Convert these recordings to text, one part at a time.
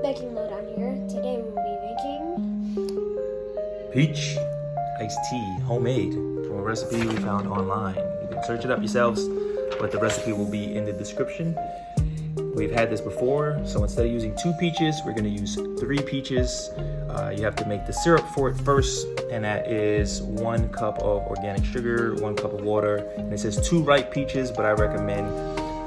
baking mode on here. Today we'll be making peach iced tea, homemade, from a recipe we found online. You can search it up yourselves, but the recipe will be in the description. We've had this before, so instead of using 2 peaches, we're gonna use 3 peaches. You have to make the syrup for it first, and that is 1 cup of organic sugar, 1 cup of water. And it says 2 ripe peaches, but I recommend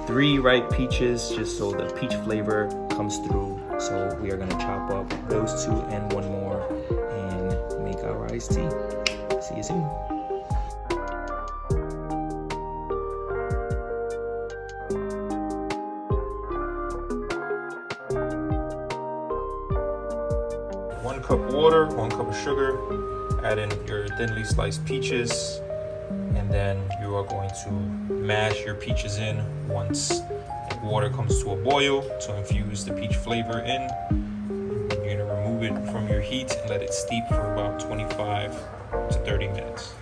3 ripe peaches just so the peach flavor comes through. So we are gonna chop up those 2 and 1 more and make our iced tea. See you soon. One cup water, 1 cup of sugar, add in your thinly sliced peaches, and then you are going to mash your peaches in once the water comes to a boil to infuse the peach flavor in. You're gonna remove it from your heat and let it steep for about 25 to 30 minutes.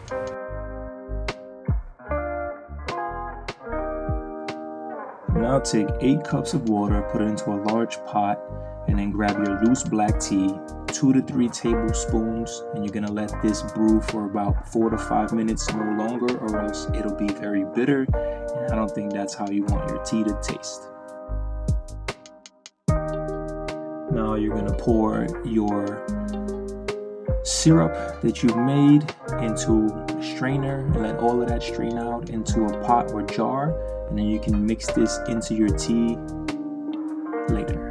Now take 8 cups of water, put it into a large pot, and then grab your loose black tea, 2 to 3 tablespoons, and you're gonna let this brew for about 4 to 5 minutes, no longer, or else it'll be very bitter, and I don't think that's how you want your tea to taste. Now you're gonna pour your syrup that you've made into a strainer and let all of that strain out into a pot or jar, and then you can mix this into your tea later.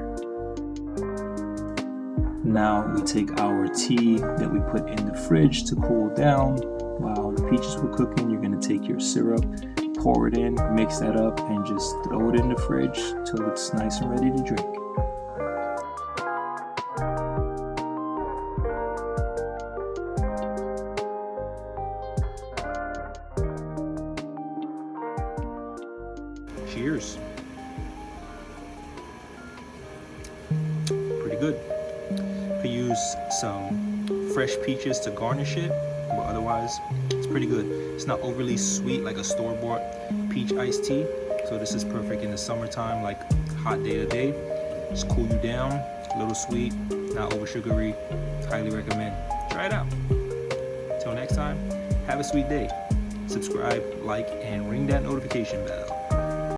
Now we take our tea that we put in the fridge to cool down. While the peaches were cooking, you're gonna take your syrup, pour it in, mix that up, and just throw it in the fridge till it's nice and ready to drink. Cheers. Pretty good. Could use some fresh peaches to garnish it, but otherwise it's pretty good. It's not overly sweet like a store-bought peach iced tea, so this is perfect in the summertime, like hot day to day. Just cool you down, a little sweet, not over sugary. Highly recommend. Try it out. Till next time, have a sweet day. Subscribe, like, and ring that notification bell.